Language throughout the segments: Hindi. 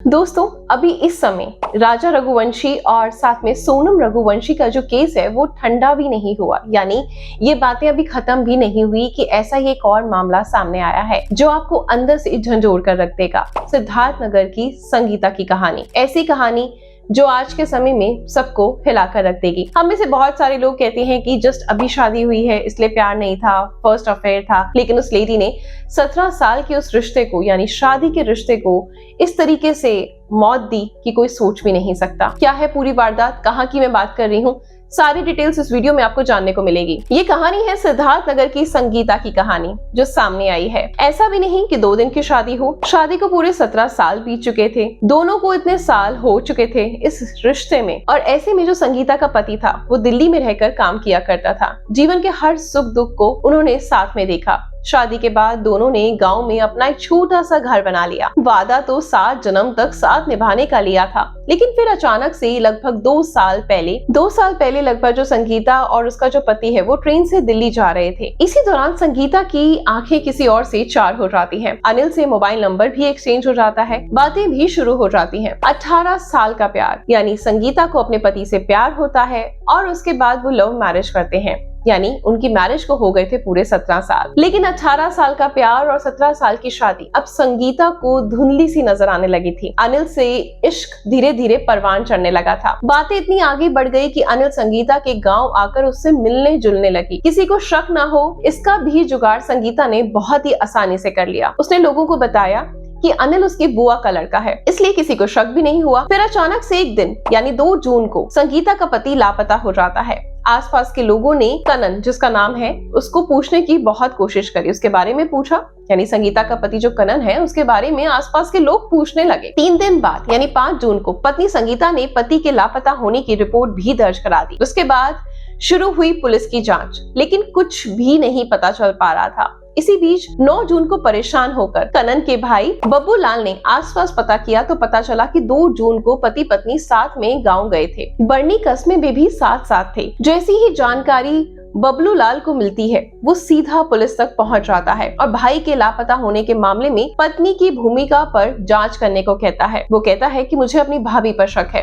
दोस्तों, अभी इस समय राजा रघुवंशी और साथ में सोनम रघुवंशी का जो केस है वो ठंडा भी नहीं हुआ, यानी ये बातें अभी खत्म भी नहीं हुई कि ऐसा ही एक और मामला सामने आया है जो आपको अंदर से झंझोड़ कर रख देगा। सिद्धार्थनगर की संगीता की कहानी, ऐसी कहानी जो आज के समय में सबको हिलाकर रख देगी। हम में से बहुत सारे लोग कहते हैं कि जस्ट अभी शादी हुई है इसलिए प्यार नहीं था, फर्स्ट अफेयर था, लेकिन उस लेडी ने 17 साल के उस रिश्ते को, यानी शादी के रिश्ते को इस तरीके से मौत दी कि कोई सोच भी नहीं सकता। क्या है पूरी वारदात, कहाँ की मैं बात कर रही हूँ, सारी डिटेल्स इस वीडियो में आपको जानने को मिलेगी। ये कहानी है सिद्धार्थनगर की संगीता की कहानी जो सामने आई है। ऐसा भी नहीं कि 2 दिन की शादी हो, शादी को पूरे 17 साल बीत चुके थे, दोनों को इतने साल हो चुके थे इस रिश्ते में। और ऐसे में जो संगीता का पति था वो दिल्ली में रहकर काम किया करता था। जीवन के हर सुख दुख को उन्होंने साथ में देखा। शादी के बाद दोनों ने गांव में अपना एक छोटा सा घर बना लिया। वादा तो 7 जन्म तक साथ निभाने का लिया था, लेकिन फिर अचानक से लगभग 2 साल पहले लगभग जो संगीता और उसका जो पति है वो ट्रेन से दिल्ली जा रहे थे। इसी दौरान संगीता की आंखें किसी और से चार हो जाती हैं। अनिल से मोबाइल नंबर भी एक्सचेंज हो जाता है, बातें भी शुरू हो जाती हैं। 18 साल का प्यार, यानी संगीता को अपने पति से प्यार होता है और उसके बाद वो लव मैरिज करते हैं, यानी उनकी मैरिज को हो गए थे पूरे 17 साल। लेकिन 18 साल का प्यार और 17 साल की शादी अब संगीता को धुंधली सी नजर आने लगी थी। अनिल से इश्क धीरे धीरे परवान चढ़ने लगा था। बातें इतनी आगे बढ़ गई कि अनिल संगीता के गांव आकर उससे मिलने जुलने लगी। किसी को शक ना हो, इसका भी जुगाड़ संगीता ने बहुत ही आसानी से कर लिया। उसने लोगों को बताया कि अनिल उसकी बुआ का लड़का है, इसलिए किसी को शक भी नहीं हुआ। फिर अचानक से एक दिन यानी 2 जून को संगीता का पति लापता हो जाता है। आसपास के लोगों ने कनन, जिसका नाम है, उसको पूछने की बहुत कोशिश करी, उसके बारे में पूछा, यानी संगीता का पति जो कनन है उसके बारे में आसपास के लोग पूछने लगे। 3 दिन बाद यानी 5 जून को पत्नी संगीता ने पति के लापता होने की रिपोर्ट भी दर्ज करा दी। उसके बाद शुरू हुई पुलिस की जांच, लेकिन कुछ भी नहीं पता चल पा रहा था। इसी बीच 9 जून को परेशान होकर कनन के भाई बब्बू लाल ने आसपास पता किया तो पता चला कि 2 जून को पति पत्नी साथ में गांव गए थे। बरनी कस्बे में भी साथ थे। जैसी ही जानकारी बबलू लाल को मिलती है वो सीधा पुलिस तक पहुंच जाता है और भाई के लापता होने के मामले में पत्नी की भूमिका पर जांच करने को कहता है। वो कहता है कि मुझे अपनी भाभी पर शक है,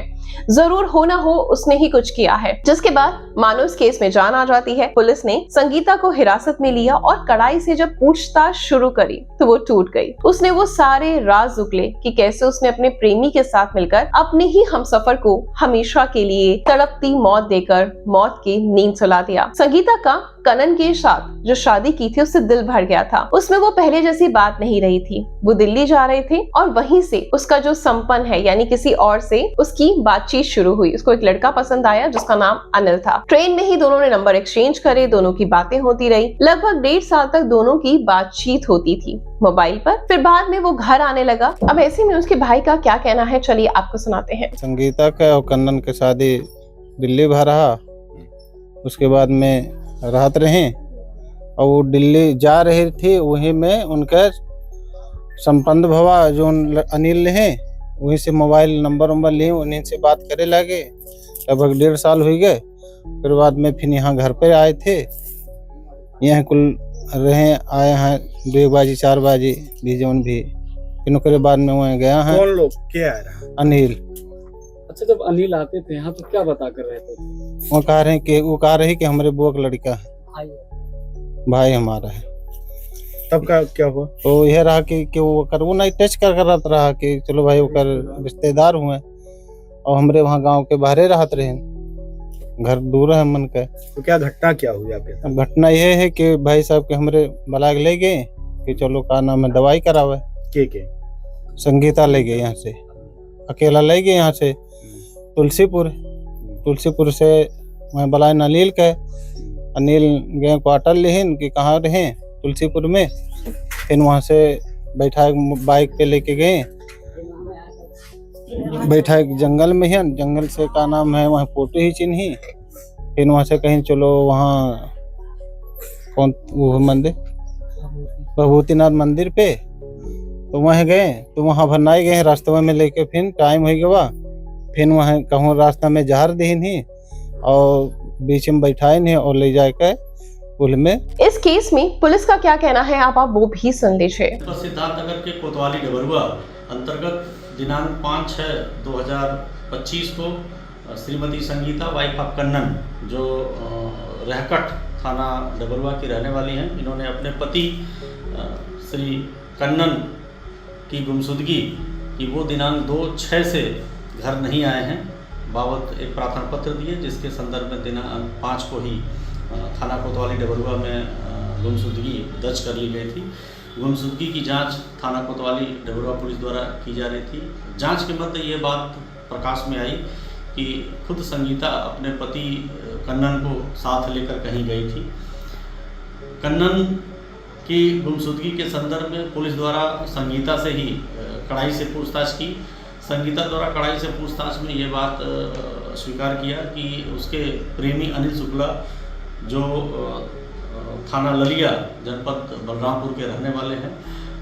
जरूर हो ना हो उसने ही कुछ किया है। जिसके बाद मानो इस केस में जान आ जाती है। पुलिस ने संगीता को हिरासत में लिया और कड़ाई से जब पूछताछ शुरू करी तो वो टूट गई। उसने वो सारे राज उगले कि कैसे उसने अपने प्रेमी के साथ मिलकर अपने ही हमसफर को हमेशा के लिए तड़पती मौत देकर मौत की नींद सुला दिया। संगीता का कनन के साथ जो शादी की थी उससे दिल भर गया था। उसमें वो पहले जैसी बात नहीं रही थी। वो दिल्ली जा रहे थे और वहीं से उसका जो संपन्न है यानी किसी और से उसकी बातचीत शुरू हुई। उसको एक लड़का पसंद आया जिसका नाम अनिल था। ट्रेन में ही दोनों ने नंबर एक्सचेंज करे, दोनों की बातें होती रही। लगभग 1.5 साल तक दोनों की बातचीत होती थी मोबाइल पर। फिर बाद में वो घर आने लगा। अब ऐसे में उसके भाई का क्या कहना है, चलिए आपको सुनाते हैं। संगीता का और कन्नन के शादी दिल्ली भा रहा, उसके बाद में राहत रहे और वो दिल्ली जा रही थी। वहीं में उनका संपन्न भवा जो अनिल हैं वहीं से मोबाइल नंबर लिए, उन्हीं से बात करे लगे। लगभग 1.5 साल हो गए। फिर बाद में फिर यहाँ घर पे आए थे, यहाँ कुल रहे आए हैं 2 बजे 4 बजे भी जौन भी। फिर उसके बाद में वहाँ गया है। कौन लोग क्या आ रहा? अनिल। अच्छा, जब अनिल आते थे यहाँ तो क्या बता कर रहे थे? वो कह रहे कि हमारे बुआ का लड़का है, भाई हमारा है। तब का क्या हुआ? तो यह रहा कि वो नहीं टच कर रहा कि चलो भाई वो कर रिश्तेदार हुए और हमरे वहाँ गांव के बाहरे रहत रहे, घर दूर है मन का। तो क्या घटना क्या हुई आपके? घटना यह है कि भाई साहब के हमरे बलाग ले गए कि चलो का नाम है दवाई करावे। के संगीता ले गए, यहाँ से अकेला ले गए, यहाँ से तुलसीपुर से वहाँ बलाए अनिल के। अनिल गए क्वार्टर लेहिन कि कहाँ रहे, तुलसीपुर में। फिर वहाँ से बैठा बाइक पे लेके गए, बैठा एक जंगल में है, जंगल से का नाम है वहाँ फोटो ही चिन्ही। फिर वहाँ से कहीं चलो वहाँ कौन वो मंदिर, भभूतिनाथ मंदिर पे, तो वहाँ गए। तो वहाँ भरनाई गए रास्ते में लेके। फिर टाइम हो गया, फिर वहाँ कहूँ रास्ता में जहर दीन ही और बीच में बैठाए नहीं और ले जाके पुल में। इस केस में पुलिस का क्या कहना है आप वो भी सुन लीजिए। सिद्धार्थनगर के कोतवाली डबरुआ अंतर्गत दिनांक 5/6/2025 को श्रीमती संगीता वाइफ ऑफ कन्नन जो रहकट थाना डबरुआ की रहने वाली हैं, इन्होंने अपने पति श्री कन्नन की गुमशुदगी कि वो दिनांक 2/6 से घर नहीं आए हैं बाबत एक प्रार्थना पत्र दिए, जिसके संदर्भ में दिनांक 5 को ही थाना कोतवाली डबरुआ में गुमशुदगी दर्ज कर ली गई थी। गुमशुदगी की जांच थाना कोतवाली डबरुआ पुलिस द्वारा की जा रही थी। जांच के मध्य ये बात प्रकाश में आई कि खुद संगीता अपने पति कन्नन को साथ लेकर कहीं गई थी। कन्नन की गुमशुदगी के संदर्भ में पुलिस द्वारा संगीता से ही कड़ाई से पूछताछ की। संगीता द्वारा कड़ाई से पूछताछ में ये बात स्वीकार किया कि उसके प्रेमी अनिल शुक्ला जो थाना ललिया जनपद बलरामपुर के रहने वाले हैं,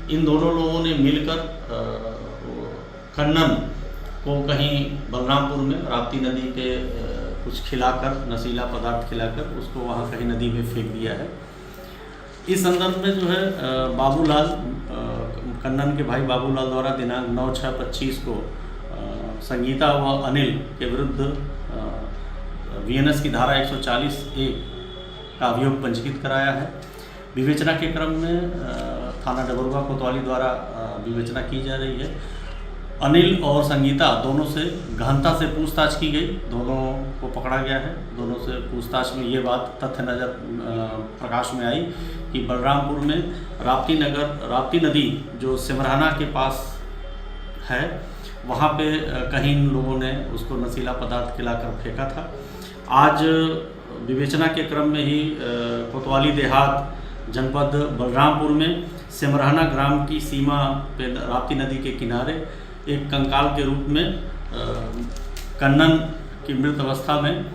इन दोनों लोगों ने मिलकर कन्नन को कहीं बलरामपुर में राप्ती नदी के कुछ खिलाकर, नशीला पदार्थ खिलाकर उसको वहाँ कहीं नदी में फेंक दिया है। इस संदर्भ में जो है बाबूलाल, कन्नन के भाई बाबूलाल द्वारा दिनांक 9/6/25 को संगीता व अनिल के विरुद्ध VNS की धारा 140A का अभियोग पंजीकृत कराया है। विवेचना के क्रम में थाना डबरुआ कोतवाली द्वारा विवेचना की जा रही है। अनिल और संगीता दोनों से गहनता से पूछताछ की गई, दोनों को पकड़ा गया है। दोनों से पूछताछ में ये बात तथ्य नज़र प्रकाश में आई कि बलरामपुर में राप्ती नदी जो सिमराना के पास है, वहाँ पे कहीं इन लोगों ने उसको नशीला पदार्थ खिलाकर फेंका था। आज विवेचना के क्रम में ही कोतवाली देहात जनपद बलरामपुर में सिमराना ग्राम की सीमा पे राप्ती नदी के किनारे एक कंकाल के रूप में कन्नन की मृत अवस्था में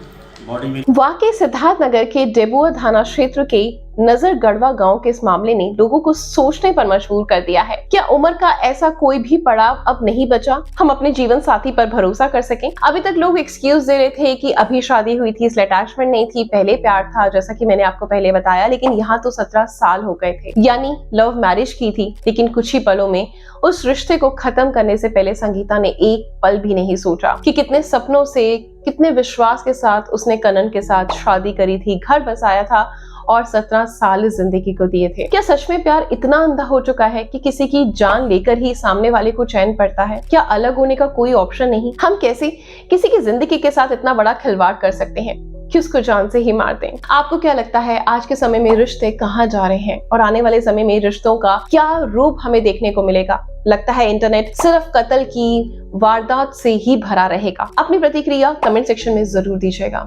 बॉडी मिली। वाकई सिद्धार्थनगर के डेबुआ थाना क्षेत्र के नजर गढ़वा गांव के इस मामले ने लोगों को सोचने पर मजबूर कर दिया है। क्या उम्र का ऐसा कोई भी पड़ाव अब नहीं बचा हम अपने जीवन साथी पर भरोसा कर सकें? अभी तक लोग एक्सक्यूज दे रहे थे कि अभी शादी हुई थी, इसलिए अटैचमेंट नहीं थी, पहले प्यार था, जैसा कि मैंने आपको पहले बताया। लेकिन यहाँ तो 17 साल हो गए थे, यानी लव मैरिज की थी। लेकिन कुछ ही पलों में उस रिश्ते को खत्म करने से पहले संगीता ने एक पल भी नहीं सोचा कि कितने सपनों से, कितने विश्वास के साथ उसने कन्नन के साथ शादी करी थी, घर बसाया था और 17 साल जिंदगी को दिए थे। क्या सच में प्यार इतना अंधा हो चुका है कि किसी की जान लेकर ही सामने वाले को चैन पड़ता है? क्या अलग होने का कोई ऑप्शन नहीं? हम कैसे किसी की जिंदगी के साथ इतना बड़ा खिलवाड़ कर सकते हैं कि उसको जान से ही मार दें? आपको क्या लगता है आज के समय में रिश्ते कहाँ जा रहे हैं और आने वाले समय में रिश्तों का क्या रूप हमें देखने को मिलेगा? लगता है इंटरनेट सिर्फ कत्ल की वारदात से ही भरा रहेगा। अपनी प्रतिक्रिया कमेंट सेक्शन में जरूर दीजिएगा।